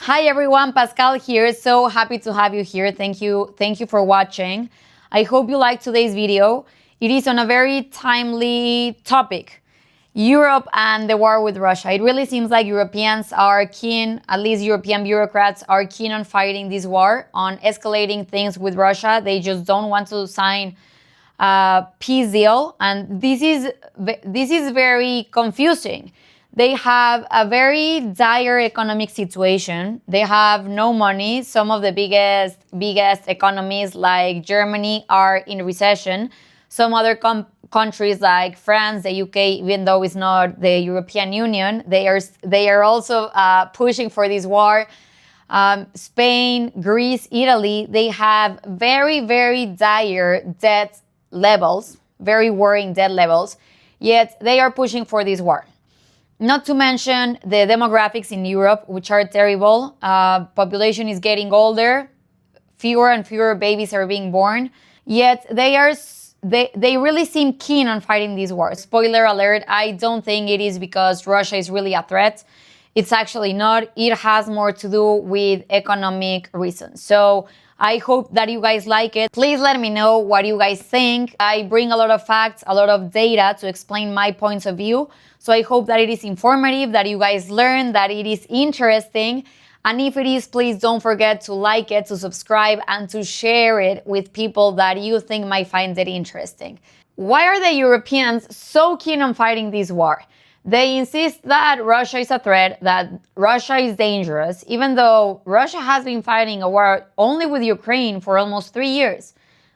Hi everyone, Pascal here. So happy to have you here. Thank you for watching. I hope you liked today's video. It is on a very timely topic, Europe and the war with Russia. It really seems like Europeans are keen, at least European bureaucrats are keen on fighting this war, on escalating things with Russia. They just don't want to sign a peace deal, and this is very confusing. They have a very dire economic situation. They have no money. Some of the biggest economies like Germany are in recession. Some other countries like France, the UK, even though it's not the European Union, they are also pushing for this war. Spain, Greece, Italy, they have very, very dire debt levels, very worrying debt levels, yet they are pushing for this war. Not to mention the demographics in Europe, which are terrible. Population is getting older, fewer and fewer babies are being born, yet they really seem keen on fighting this war. Spoiler alert, I don't think it is because Russia is really a threat. It's actually not. It has more to do with economic reasons. So I hope that you guys like it. Please let me know what you guys think. I bring a lot of facts, a lot of data to explain my points of view. So I hope that it is informative, that you guys learn, that it is interesting. And if it is, please don't forget to like it, to subscribe, and to share it with people that you think might find it interesting. Why are the Europeans so keen on fighting this war? They insist that Russia is a threat, that Russia is dangerous, even though Russia has been fighting a war only with Ukraine for almost 3 years,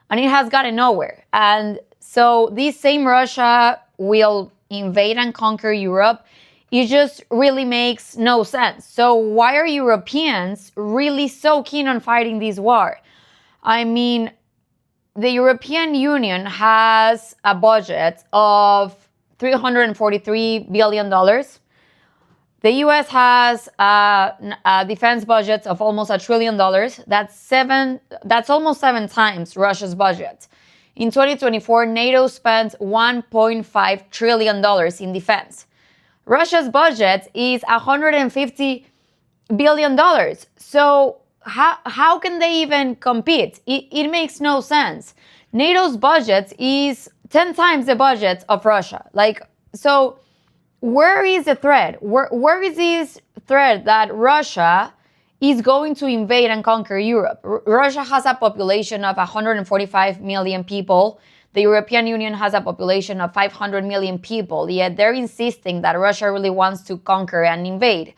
and it has gotten nowhere. And so this same Russia will invade and conquer Europe. It just really makes no sense. So why are Europeans really so keen on fighting this war? I mean, the European Union has a budget of $343 billion. The US has a defense budget of almost $1 trillion. That's almost 7 times Russia's budget. In 2024, NATO spent $1.5 trillion in defense. Russia's budget is $150 billion. So how can they even compete? It makes no sense. NATO's budget is 10 times the budget of Russia. So where is the threat? Where is this threat that Russia is going to invade and conquer Europe? Russia has a population of 145 million people. The European Union has a population of 500 million people, yet they're insisting that Russia really wants to conquer and invade.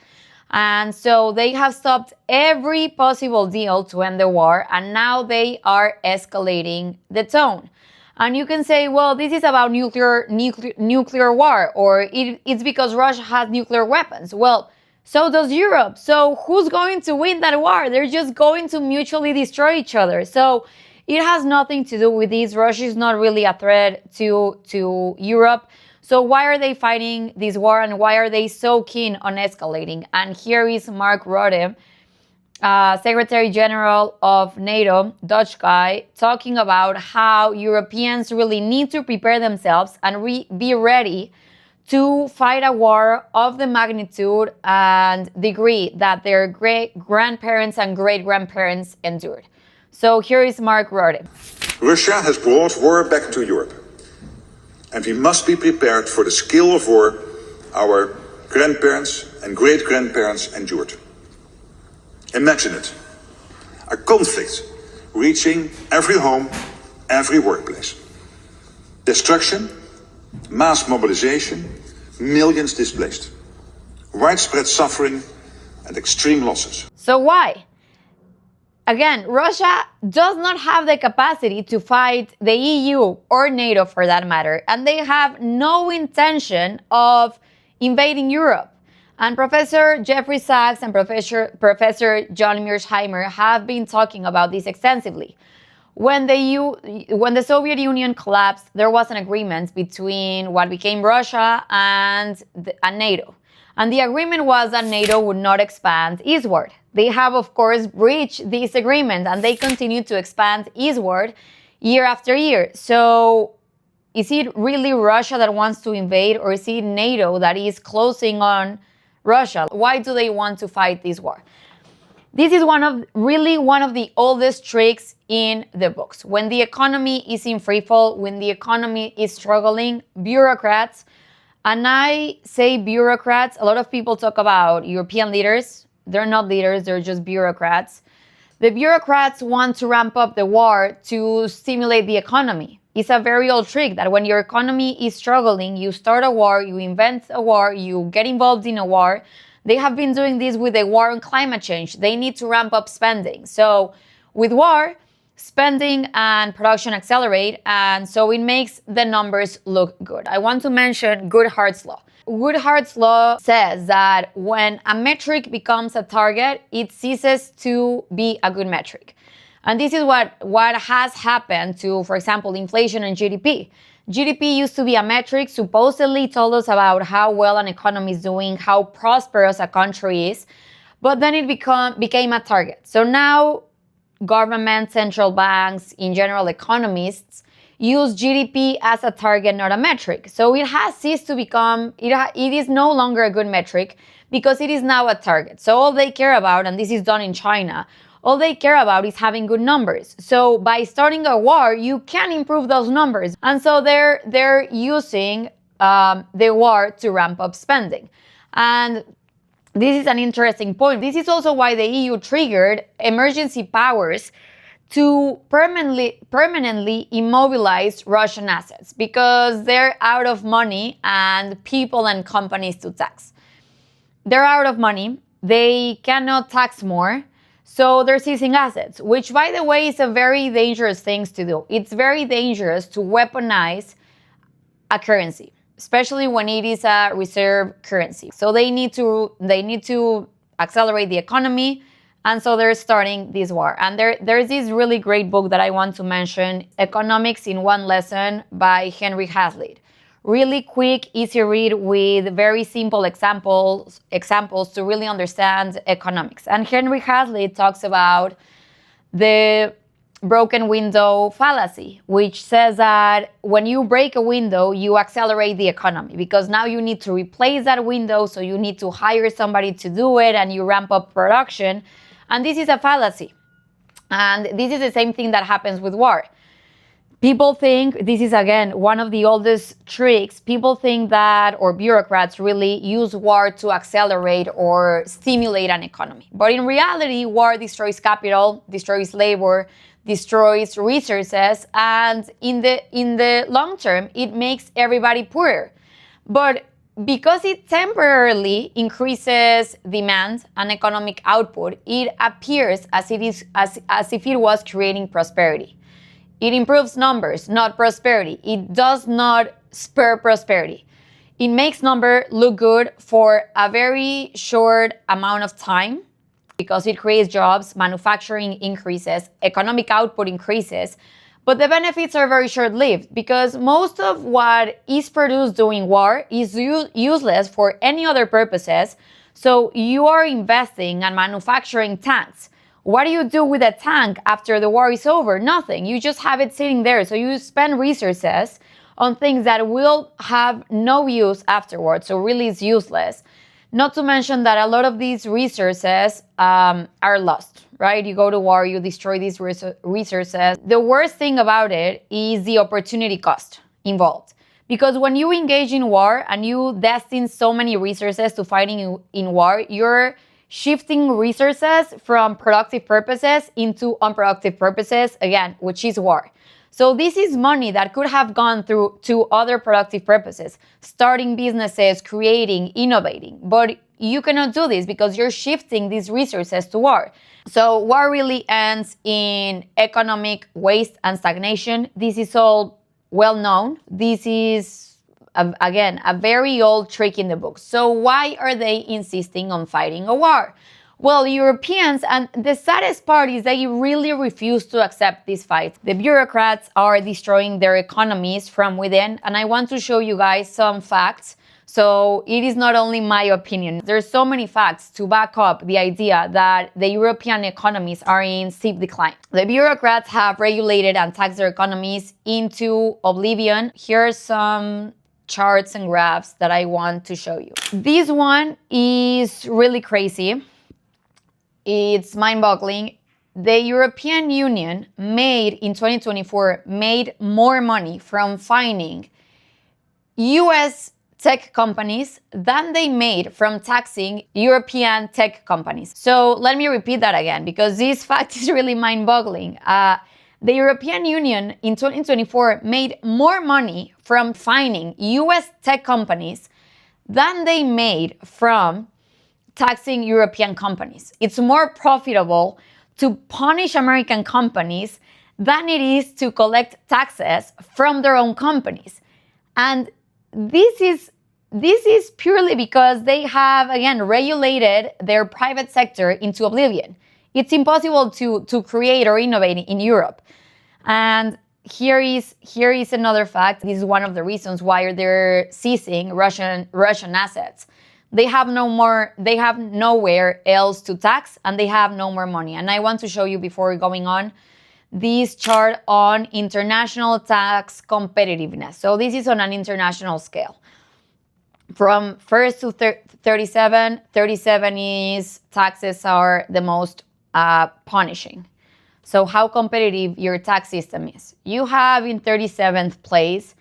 And so they have stopped every possible deal to end the war, and now they are escalating the tone. And you can say, well, this is about nuclear war, or it's because Russia has nuclear weapons. Well, so does Europe. So who's going to win that war? They're just going to mutually destroy each other. So it has nothing to do with this. Russia is not really a threat to Europe. So why are they fighting this war, and why are they so keen on escalating? And here is Mark Rutte, Secretary General of NATO, Dutch guy, talking about how Europeans really need to prepare themselves and be ready to fight a war of the magnitude and degree that their great-grandparents and great-grandparents endured. So here is Mark Rutte. Russia has brought war back to Europe, and we must be prepared for the scale of war our grandparents and great-grandparents endured. Imagine it, a conflict reaching every home, every workplace. Destruction, mass mobilization, millions displaced, widespread suffering, and extreme losses. So why? Again, Russia does not have the capacity to fight the EU or NATO for that matter, and they have no intention of invading Europe. And Professor Jeffrey Sachs and Professor John Mearsheimer have been talking about this extensively. When the Soviet Union collapsed, there was an agreement between what became Russia and NATO. And the agreement was that NATO would not expand eastward. They have, of course, breached this agreement, and they continue to expand eastward year after year. So is it really Russia that wants to invade, or is it NATO that is closing on Russia? Why do they want to fight this war? This is one of the oldest tricks in the books. When the economy is in free fall, when the economy is struggling, bureaucrats, and I say bureaucrats, a lot of people talk about European leaders. They're not leaders, they're just bureaucrats. The bureaucrats want to ramp up the war to stimulate the economy. It's a very old trick that when your economy is struggling, you start a war, you invent a war, you get involved in a war. They have been doing this with the war on climate change. They need to ramp up spending. So with war, spending and production accelerate, and so it makes the numbers look good. I want to mention Goodhart's law. Goodhart's law says that when a metric becomes a target, it ceases to be a good metric. And this is what has happened to, for example, inflation and GDP. GDP used to be a metric, supposedly told us about how well an economy is doing, how prosperous a country is, but then it became a target. So now government, central banks, in general economists, use GDP as a target, not a metric. So it has ceased to become, it is no longer a good metric because it is now a target. So all they care about, and this is done in China, all they care about is having good numbers. So by starting a war, you can improve those numbers. And so they're using the war to ramp up spending. And this is an interesting point. This is also why the EU triggered emergency powers to permanently immobilize Russian assets because they're out of money and people and companies to tax. They're out of money. They cannot tax more. So they're seizing assets, which, by the way, is a very dangerous thing to do. It's very dangerous to weaponize a currency, especially when it is a reserve currency. So they need to accelerate the economy, and so they're starting this war. And there's this really great book that I want to mention, Economics in One Lesson by Henry Hazlitt. Really quick, easy read with very simple examples to really understand economics. And Henry Hazlitt talks about the broken window fallacy, which says that when you break a window, you accelerate the economy because now you need to replace that window, so you need to hire somebody to do it and you ramp up production. And this is a fallacy. And this is the same thing that happens with war. People think, this is again one of the oldest tricks, people think that, or bureaucrats really use war to accelerate or stimulate an economy. But in reality, war destroys capital, destroys labor, destroys resources, and in the long term, it makes everybody poorer. But because it temporarily increases demand and economic output, it appears as if it was creating prosperity. It improves numbers, not prosperity. It does not spur prosperity. It makes number look good for a very short amount of time because it creates jobs, manufacturing increases, economic output increases, but the benefits are very short-lived because most of what is produced during war is useless for any other purposes. So you are investing and manufacturing tanks. What do you do with a tank after the war is over? Nothing. You just have it sitting there. So you spend resources on things that will have no use afterwards. So really it's useless. Not to mention that a lot of these resources are lost, right? You go to war, you destroy these resources. The worst thing about it is the opportunity cost involved. Because when you engage in war and you destine so many resources to fighting in war, you're shifting resources from productive purposes into unproductive purposes, again, which is war. So this is money that could have gone through to other productive purposes, starting businesses, creating, innovating. But you cannot do this because you're shifting these resources to war. So war really ends in economic waste and stagnation. This is all well known. This is again, a very old trick in the book. So why are they insisting on fighting a war? Well, Europeans, and the saddest part is they really refuse to accept this fight. The bureaucrats are destroying their economies from within, and I want to show you guys some facts. So it is not only my opinion. There's so many facts to back up the idea that the European economies are in steep decline. The bureaucrats have regulated and taxed their economies into oblivion. Here's some charts and graphs that I want to show you. This one is really crazy. it's mind-boggling. The European Union in 2024 made more money from fining US tech companies than they made from taxing European tech companies. So let me repeat that again, because this fact is really mind-boggling. The European Union in 2024 made more money from fining US tech companies than they made from taxing European companies. It's more profitable to punish American companies than it is to collect taxes from their own companies. And this is purely because they have, again, regulated their private sector into oblivion. It's impossible to create or innovate in Europe. And here is another fact. This is one of the reasons why they're seizing Russian assets. They have nowhere else to tax, and they have no more money. And I want to show you, before going on, this chart on international tax competitiveness. So this is on an international scale. From 1st to 37, 37 is taxes are the most punishing. So how competitive your tax system is. You have in 37th place,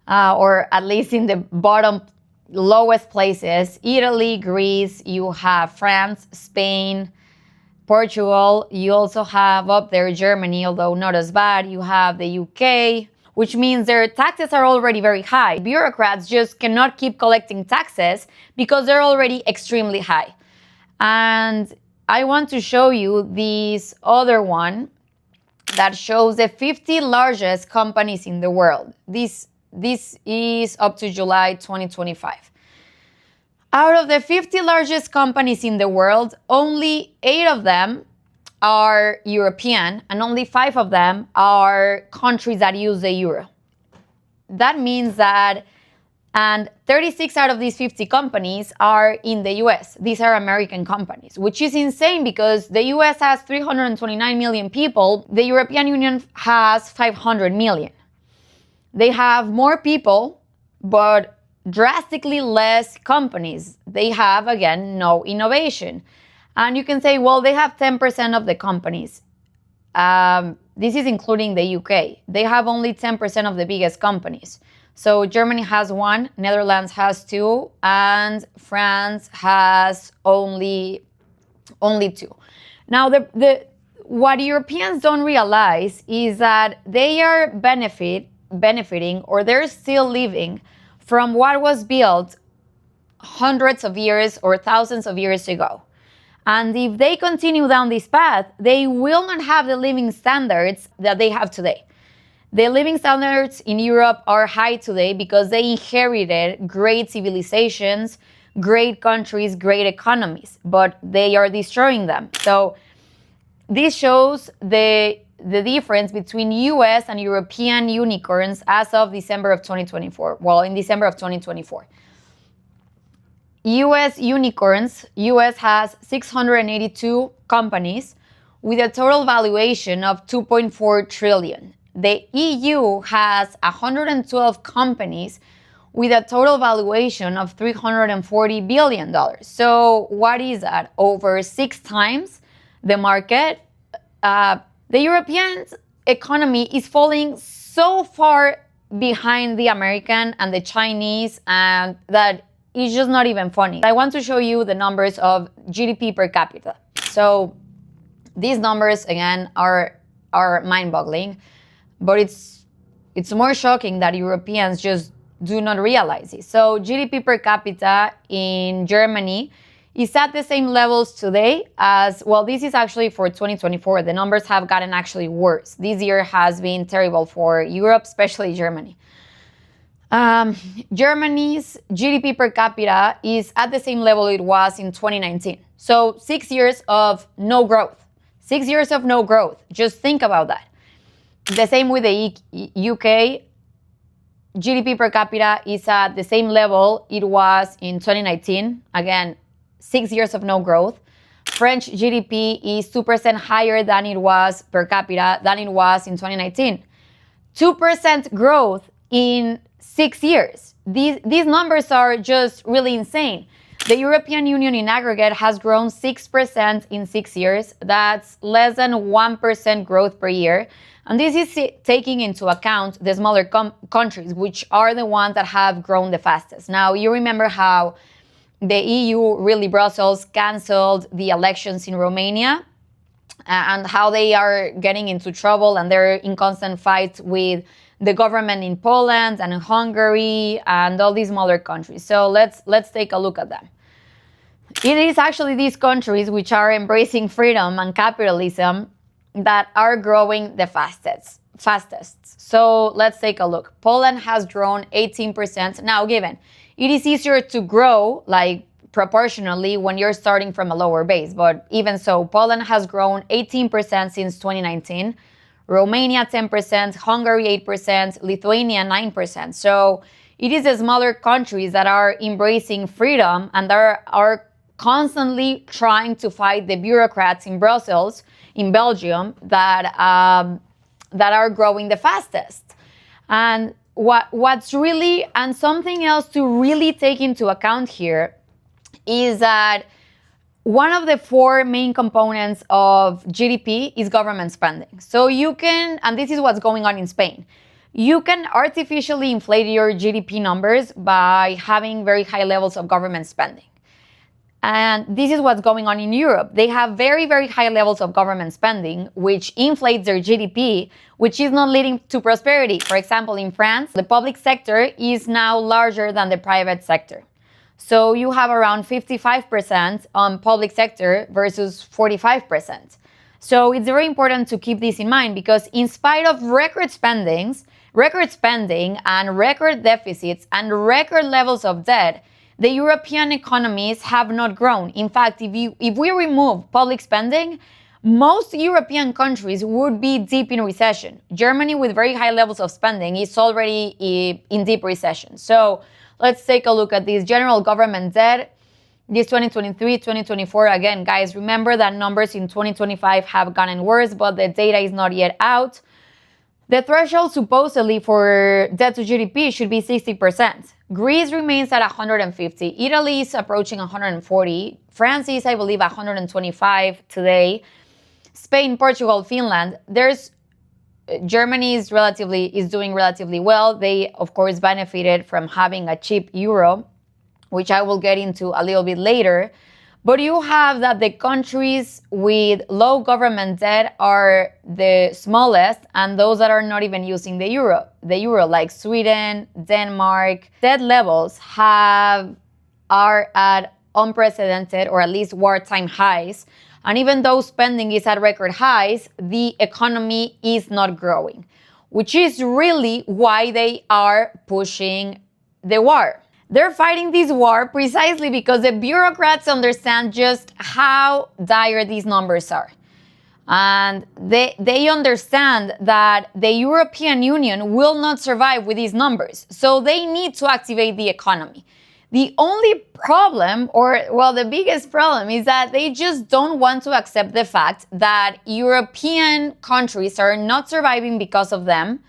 or at least in the bottom lowest places, Italy, Greece, you have France, Spain, Portugal. You also have up there Germany, although not as bad. You have the UK, which means their taxes are already very high. Bureaucrats just cannot keep collecting taxes because they're already extremely high. And I want to show you this other one that shows the 50 largest companies in the world. This is up to July 2025. Out of the 50 largest companies in the world, only 8 of them are European, and only 5 of them are countries that use the euro. That means that, and 36 out of these 50 companies are in the US. These are American companies, which is insane because the US has 329 million people. The European Union has 500 million. They have more people, but drastically less companies. They have, again, no innovation. And you can say, well, they have 10% of the companies. This is including the UK. They have only 10% of the biggest companies. So Germany has 1, Netherlands has 2, and France has only 2. Now, what Europeans don't realize is that they are benefiting, or they're still living from what was built hundreds of years or thousands of years ago. And if they continue down this path, they will not have the living standards that they have today. The living standards in Europe are high today because they inherited great civilizations, great countries, great economies, but they are destroying them. So this shows the difference between US and European unicorns as of December of 2024. Well, in December of 2024. US unicorns, US has 682 companies with a total valuation of 2.4 trillion. The EU has 112 companies with a total valuation of $340 billion. So what is that? Over 6 times the market. The European economy is falling so far behind the American and the Chinese, and that it's just not even funny. I want to show you the numbers of GDP per capita. So these numbers, again, are mind-boggling, but it's more shocking that Europeans just do not realize it. So GDP per capita in Germany is at the same levels today as, well, this is actually for 2024. The numbers have gotten actually worse. This year has been terrible for Europe, especially Germany. Germany's GDP per capita is at the same level it was in 2019. So 6 years of no growth. 6 years of no growth. Just think about that. The same with the UK. GDP per capita is at the same level it was in 2019. Again, 6 years of no growth. French GDP is 2% higher than it was per capita than it was in 2019. 2% growth in 6 years. These numbers are just really insane. The European Union in aggregate has grown 6% in 6 years. That's less than 1% growth per year. And this is taking into account the smaller countries, which are the ones that have grown the fastest. Now, you remember how the EU, really Brussels, canceled the elections in Romania and how they are getting into trouble and they're in constant fights with the government in Poland and in Hungary and all these smaller countries. So let's take a look at them. It is actually these countries which are embracing freedom and capitalism that are growing the fastest. So let's take a look. Poland has grown 18%. Now, given it is easier to grow, like proportionally, when you're starting from a lower base, but even so, Poland has grown 18% since 2019. Romania 10%, Hungary 8%, Lithuania 9%. So it is the smaller countries that are embracing freedom and are constantly trying to fight the bureaucrats in Brussels, in Belgium, that are growing the fastest. And what's really, and something else to really take into account here is that one of the four main components of GDP is government spending. So you can, and this is what's going on in Spain, you can artificially inflate your GDP numbers by having very high levels of government spending. And this is what's going on in Europe. They have very, very high levels of government spending, which inflates their GDP, which is not leading to prosperity. For example, in France, the public sector is now larger than the private sector. So you have around 55% on public sector versus 45%. So it's very important to keep this in mind because in spite of record spending and record deficits and record levels of debt, the European economies have not grown. In fact, if we remove public spending, most European countries would be deep in recession. Germany, with very high levels of spending, is already in deep recession. So let's take a look at this general government debt. This 2023, 2024, again, guys, remember that numbers in 2025 have gotten worse, but the data is not yet out. The threshold supposedly for debt to GDP should be 60%. Greece remains at 150. Italy is approaching 140. France is, I believe, 125 today. Spain, Portugal, Finland. Germany is doing relatively well. They, of course, benefited from having a cheap euro, which I will get into a little bit later. But you have that the countries with low government debt are the smallest, and those that are not even using the euro, like Sweden, Denmark. Debt levels are at unprecedented, or at least wartime highs. And even though spending is at record highs, the economy is not growing, which is really why they are pushing the war. They're fighting this war precisely because the bureaucrats understand just how dire these numbers are. And they understand that the European Union will not survive with these numbers. So they need to activate the economy. The only problem, the biggest problem, is that they just don't want to accept the fact that European countries are not surviving because of them,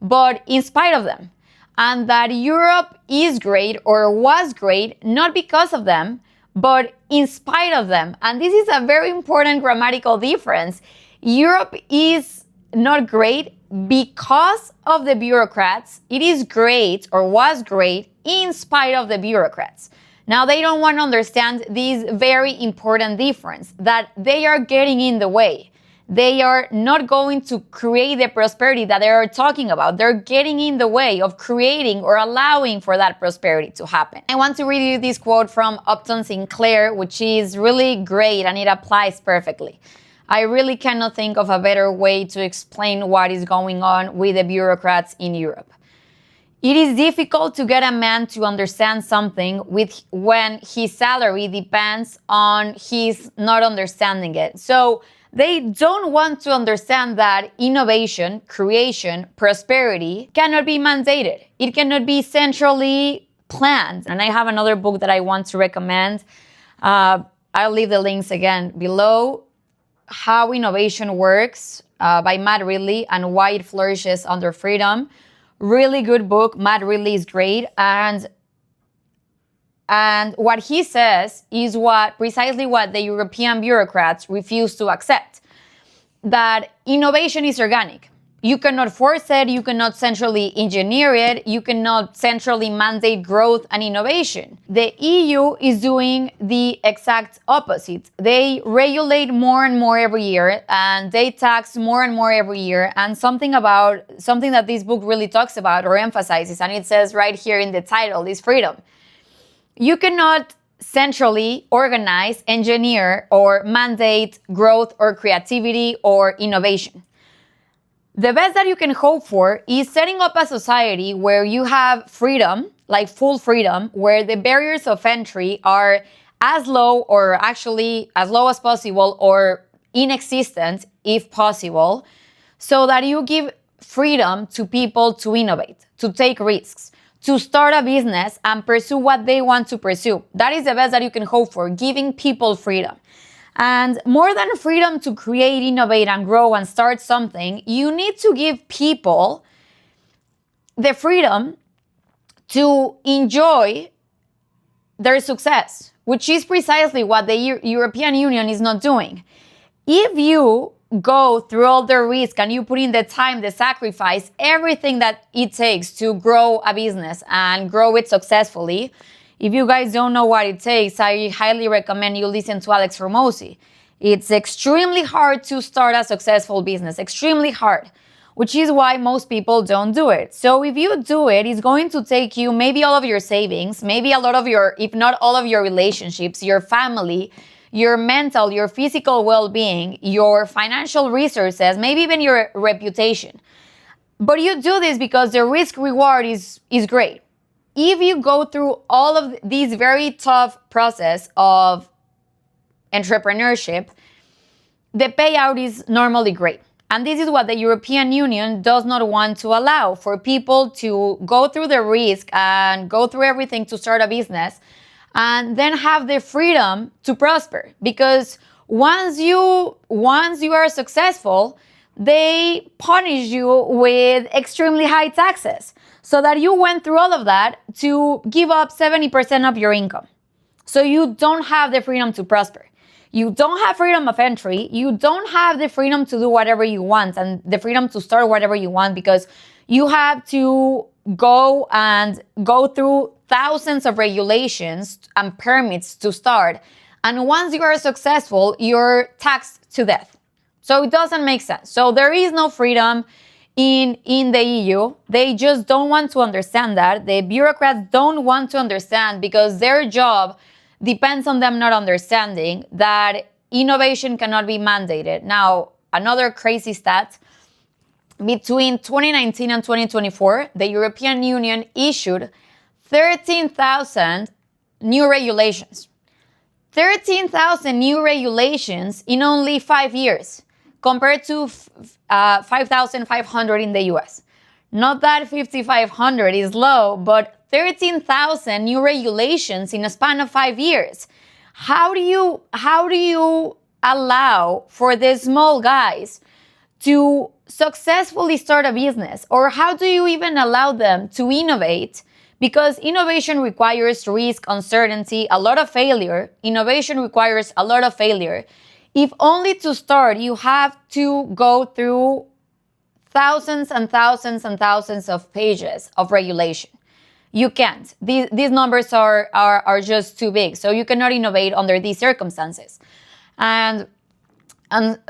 but in spite of them. And that Europe is great or was great not because of them, but in spite of them. And this is a very important grammatical difference. Europe is not great because of the bureaucrats. It is great or was great in spite of the bureaucrats. Now, they don't want to understand this very important difference, that they are getting in the way. They are not going to create the prosperity that they are talking about. They're getting in the way of creating or allowing for that prosperity to happen. I want to read you this quote from Upton Sinclair, which is really great and it applies perfectly. I really cannot think of a better way to explain what is going on with the bureaucrats in Europe. It is difficult to get a man to understand something when his salary depends on his not understanding it. So they don't want to understand that innovation, creation, prosperity cannot be mandated. It cannot be centrally planned. And I have another book that I want to recommend. I'll leave the links again below. How Innovation Works by Matt Ridley and Why It Flourishes Under Freedom. Really good book. Matt Ridley is great. And And what he says is precisely what the European bureaucrats refuse to accept, that innovation is organic. You cannot force it, you cannot centrally engineer it, you cannot centrally mandate growth and innovation. The EU is doing the exact opposite. They regulate more and more every year, and they tax more and more every year. And something that this book really talks about or emphasizes, and it says right here in the title, is freedom. You cannot centrally organize, engineer, or mandate growth or creativity or innovation. The best that you can hope for is setting up a society where you have freedom, like full freedom, where the barriers of entry are as low, or actually as low as possible, or inexistent if possible, so that you give freedom to people to innovate, to take risks, to start a business and pursue what they want to pursue. That is the best that you can hope for, giving people freedom. And more than freedom to create, innovate, and grow and start something, you need to give people the freedom to enjoy their success, which is precisely what the European Union is not doing. If you go through all the risk and you put in the time, the sacrifice, everything that it takes to grow a business and grow it successfully, if you guys don't know what it takes, I highly recommend you listen to Alex Ramosi. It's extremely hard to start a successful business, extremely hard, which is why most people don't do it. So if you do it, it's going to take you maybe all of your savings, maybe a lot of your, if not all of your relationships, your family, your mental, your physical well-being, your financial resources, maybe even your reputation. But you do this because the risk reward is great. If you go through all of these very tough process of entrepreneurship, the payout is normally great. And this is what the European Union does not want to allow, for people to go through the risk and go through everything to start a business and then have the freedom to prosper. Because once you are successful, they punish you with extremely high taxes, so that you went through all of that to give up 70% of your income. So you don't have the freedom to prosper. You don't have freedom of entry. You don't have the freedom to do whatever you want and the freedom to start whatever you want, because you have to go through thousands of regulations and permits to start. And once you are successful, you're taxed to death. So it doesn't make sense. So there is no freedom in the EU. They just don't want to understand that. The bureaucrats don't want to understand, because their job depends on them not understanding that innovation cannot be mandated. Now, another crazy stat, between 2019 and 2024, the European Union issued 13,000 new regulations. 13,000 new regulations in only 5 years, compared to 5,500 in the US. Not that 5,500 is low, but 13,000 new regulations in a span of 5 years. How do you allow for the small guys to successfully start a business? Or how do you even allow them to innovate? Because innovation requires risk, uncertainty, a lot of failure. Innovation requires a lot of failure. If only to start, you have to go through thousands and thousands and thousands of pages of regulation. You can't. These numbers are just too big. So you cannot innovate under these circumstances. And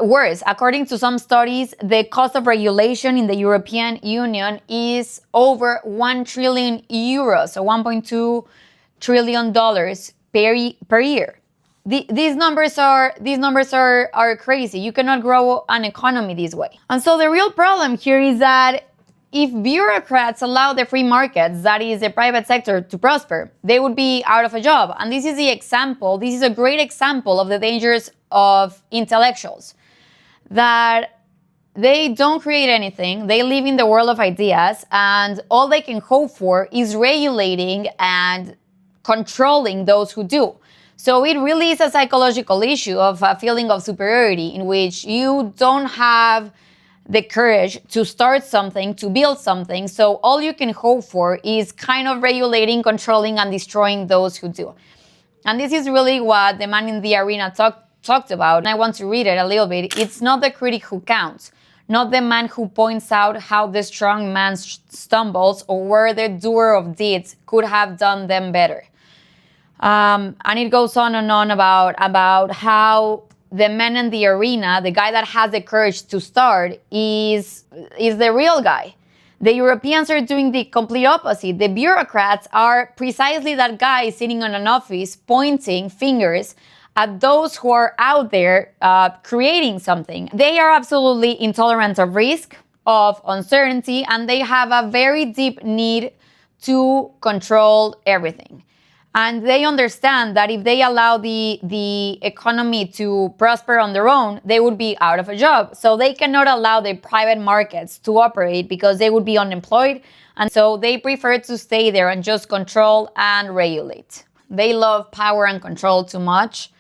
worse, according to some studies, the cost of regulation in the European Union is over 1 trillion euros, so $1.2 trillion per year. These numbers are crazy. You cannot grow an economy this way. And so the real problem here is that if bureaucrats allow the free markets, that is the private sector, to prosper, they would be out of a job. And this is the example, this is a great example of the dangers of intellectuals, that they don't create anything, they live in the world of ideas, and all they can hope for is regulating and controlling those who do. So it really is a psychological issue of a feeling of superiority, in which you don't have the courage to start something, to build something. So all you can hope for is kind of regulating, controlling, and destroying those who do. And this is really what the man in the arena talked about. And I want to read it a little bit. It's not the critic who counts, not the man who points out how the strong man stumbles or where the doer of deeds could have done them better. And it goes on and on about how the man in the arena, the guy that has the courage to start, is the real guy. The Europeans are doing the complete opposite. The bureaucrats are precisely that guy sitting on an office pointing fingers at those who are out there creating something. They are absolutely intolerant of risk, of uncertainty, and they have a very deep need to control everything. And they understand that if they allow the economy to prosper on their own, they would be out of a job. So they cannot allow the private markets to operate because they would be unemployed. And so they prefer to stay there and just control and regulate. They love power and control too much.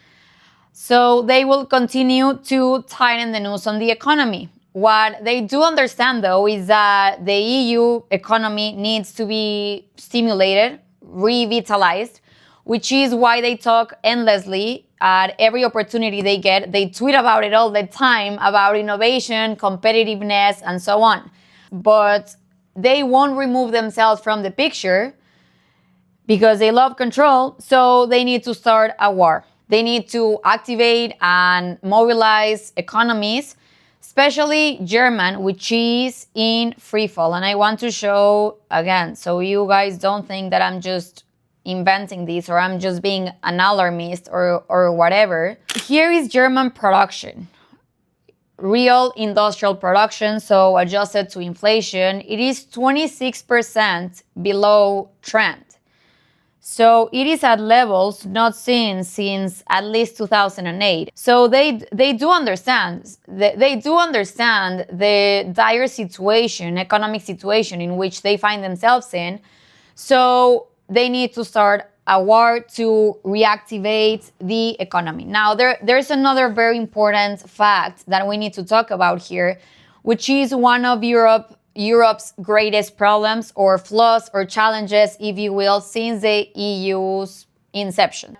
So they will continue to tighten the noose on the economy. What they do understand, though, is that the EU economy needs to be stimulated, revitalized, which is why they talk endlessly at every opportunity they get. They tweet about it all the time, about innovation, competitiveness, and so on. But they won't remove themselves from the picture because they love control, so they need to start a war. They need to activate and mobilize economies, especially German, which is in free fall. And I want to show again, so you guys don't think that I'm just inventing this or I'm just being an alarmist or whatever. Here is German production, real industrial production, so adjusted to inflation. It is 26% below trend. So it is at levels not seen since at least 2008. So they do understand. They do understand the dire situation, economic situation in which they find themselves in. So they need to start a war to reactivate the economy. Now, there's another very important fact that we need to talk about here, which is one of Europe's greatest problems or flaws or challenges, if you will, since the EU's inception.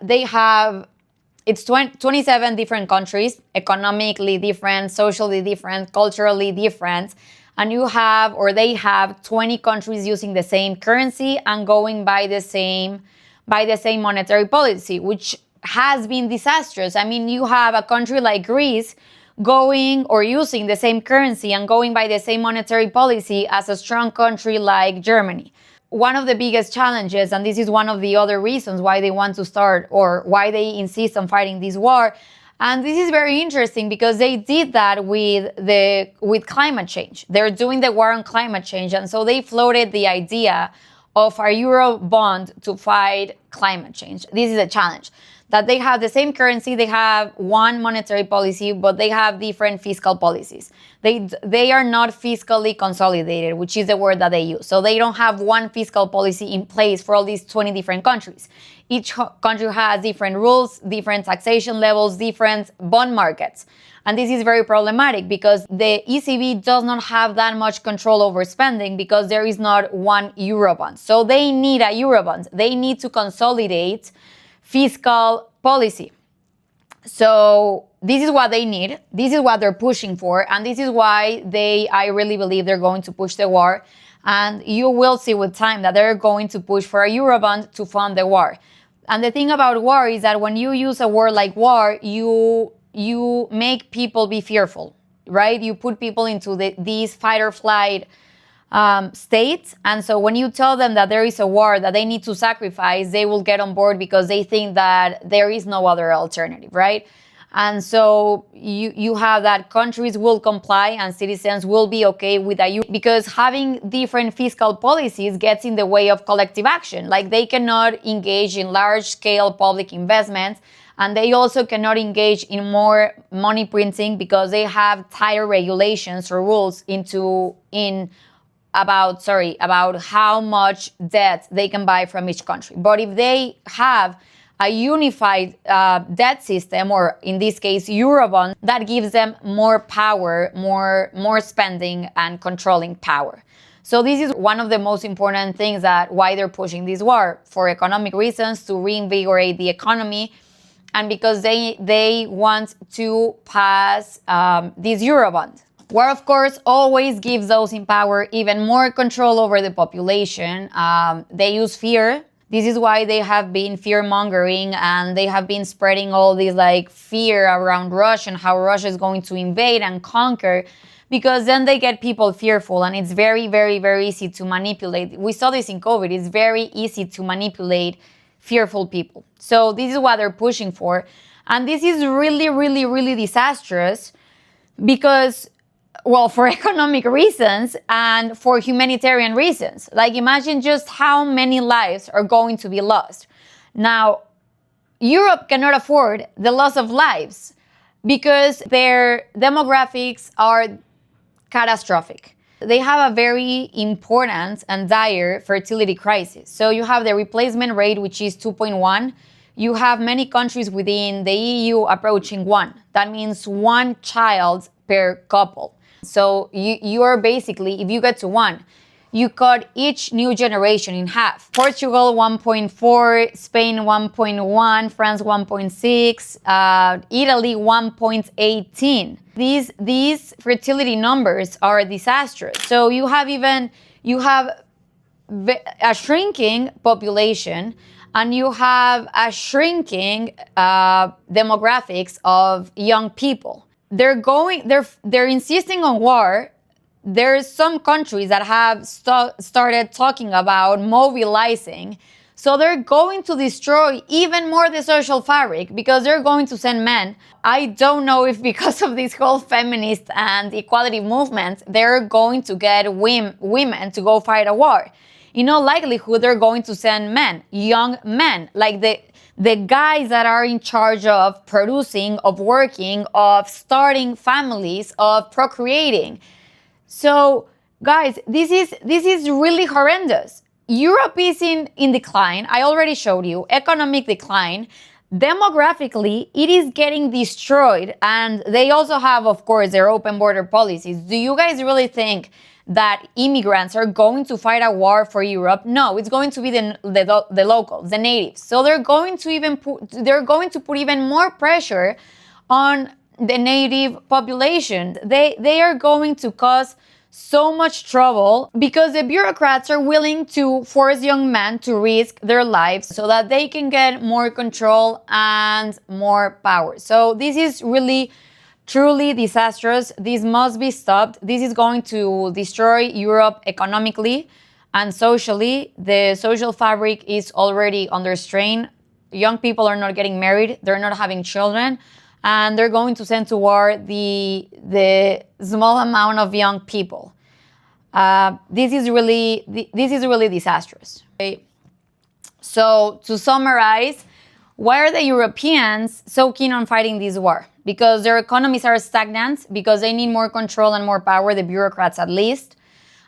It's 27 different countries, economically different, socially different, culturally different, and they have 20 countries using the same currency and going by the same monetary policy, which has been disastrous. I mean, you have a country like Greece going or using the same currency and going by the same monetary policy as a strong country like Germany. One of the biggest challenges, and this is one of the other reasons why they want to start or why they insist on fighting this war, and this is very interesting because they did that with climate change. They're doing the war on climate change, and so they floated the idea of a euro bond to fight climate change. This is a challenge. That they have the same currency, they have one monetary policy, but they have different fiscal policies. They are not fiscally consolidated, which is the word that they use. So they don't have one fiscal policy in place for all these 20 different countries. Each country has different rules, different taxation levels, different bond markets. And this is very problematic because the ECB does not have that much control over spending because there is not one Eurobond. So they need a Eurobond. They need to consolidate fiscal policy. So this is what they need. This is what they're pushing for. And this is why I really believe they're going to push the war. And you will see with time that they're going to push for a Eurobond to fund the war. And the thing about war is that when you use a word like war, you make people be fearful, right? You put people into these fight or flight states. And so when you tell them that there is a war that they need to sacrifice, they will get on board because they think that there is no other alternative, right? And so you have that countries will comply and citizens will be okay with because having different fiscal policies gets in the way of collective action. Like they cannot engage in large scale public investments, and they also cannot engage in more money printing because they have tighter regulations or rules about how much debt they can buy from each country. But if they have a unified debt system, or in this case, Eurobond, that gives them more power, more spending and controlling power. So this is one of the most important things that why they're pushing this war, for economic reasons, to reinvigorate the economy, and because they want to pass this Eurobond. War, of course, always gives those in power even more control over the population. They use fear. This is why they have been fear-mongering, and they have been spreading all this like fear around Russia and how Russia is going to invade and conquer, because then they get people fearful, and it's very, very, very easy to manipulate. We saw this in COVID. It's very easy to manipulate fearful people. So this is what they're pushing for. And this is really, really, really disastrous because, well, for economic reasons and for humanitarian reasons. Like, imagine just how many lives are going to be lost. Now, Europe cannot afford the loss of lives because their demographics are catastrophic. They have a very important and dire fertility crisis. So you have the replacement rate, which is 2.1. You have many countries within the EU approaching 1. That means 1 child per couple. So you are basically, if you get to 1, you cut each new generation in half. Portugal 1.4, Spain 1.1, France 1.6, Italy 1.18. These fertility numbers are disastrous. So you have a shrinking population, and you have a shrinking demographics of young people. They're insisting on war. There's some countries that have started talking about mobilizing. So they're going to destroy even more the social fabric because they're going to send men. I don't know if because of this whole feminist and equality movement, they're going to get women to go fight a war. In all likelihood, they're going to send men, young men, like the guys that are in charge of producing, of working, of starting families, of procreating. So, guys, this is really horrendous. Europe is in decline. I already showed you economic decline. Demographically, it is getting destroyed, and they also have, of course, their open border policies. Do you guys really think that immigrants are going to fight a war for Europe? No, it's going to be the locals, the natives. So they're going to put even more pressure on the native population. They are going to cause so much trouble because the bureaucrats are willing to force young men to risk their lives so that they can get more control and more power. So this is really truly disastrous. This must be stopped. This is going to destroy Europe economically and socially. The social fabric is already under strain. Young people are not getting married. They're not having children. And they're going to send to war the small amount of young people. This is really disastrous. Okay? So to summarize, why are the Europeans so keen on fighting this war? Because their economies are stagnant, because they need more control and more power, the bureaucrats at least,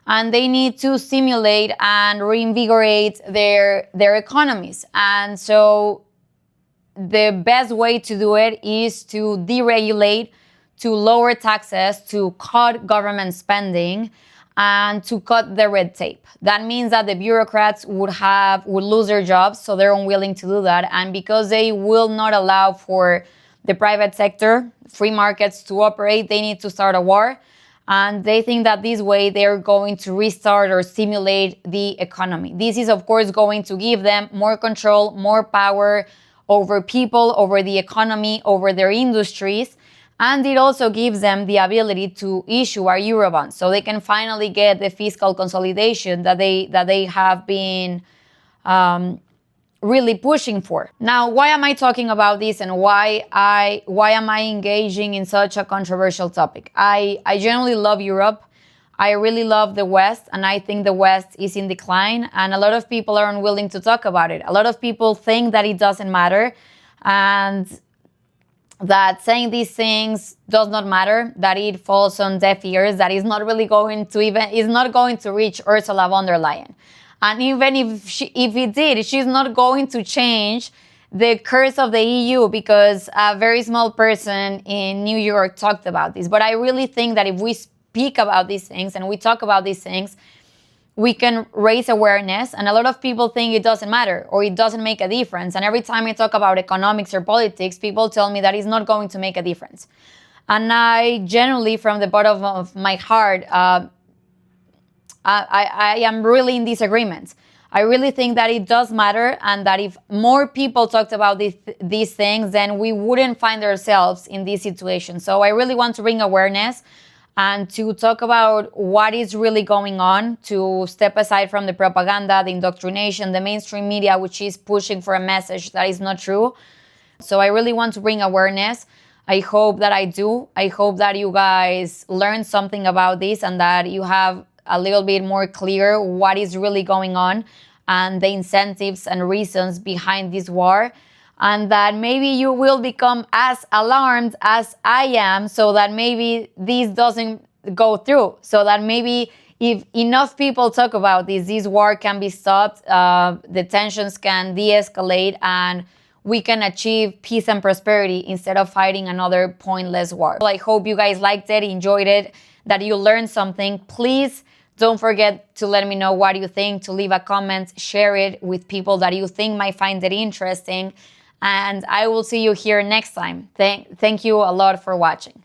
and they need to stimulate and reinvigorate their economies. And so the best way to do it is to deregulate, to lower taxes, to cut government spending, and to cut the red tape. That means that the bureaucrats would lose their jobs, so they're unwilling to do that. And because they will not allow for the private sector, free markets to operate, they need to start a war. And they think that this way they're going to restart or stimulate the economy. This is, of course, going to give them more control, more power over people, over the economy, over their industries. And it also gives them the ability to issue our Eurobonds, so they can finally get the fiscal consolidation that they have been really pushing for. Now, why am I talking about this, and why am I engaging in such a controversial topic? I generally love Europe. I really love the West, and I think the West is in decline, and a lot of people are unwilling to talk about it. A lot of people think that it doesn't matter, and that saying these things does not matter, that it falls on deaf ears, that is not really going to reach Ursula von der Leyen. And even if it did, she's not going to change the curse of the EU because a very small person in New York talked about this. But I really think that if we speak about these things and we talk about these things, we can raise awareness. And a lot of people think it doesn't matter or it doesn't make a difference. And every time I talk about economics or politics, people tell me that it's not going to make a difference. And I genuinely, from the bottom of my heart, I am really in disagreement. I really think that it does matter, and that if more people talked about these things, then we wouldn't find ourselves in this situation. So I really want to bring awareness and to talk about what is really going on, to step aside from the propaganda, the indoctrination, the mainstream media, which is pushing for a message that is not true. So I really want to bring awareness. I hope that I do. I hope that you guys learn something about this and that you have a little bit more clear what is really going on and the incentives and reasons behind this war. And that maybe you will become as alarmed as I am, so that maybe this doesn't go through. So that maybe if enough people talk about this war can be stopped, the tensions can de-escalate, and we can achieve peace and prosperity instead of fighting another pointless war. Well, I hope you guys liked it, enjoyed it, that you learned something. Please don't forget to let me know what you think, to leave a comment, share it with people that you think might find it interesting. And I will see you here next time. Thank you a lot for watching.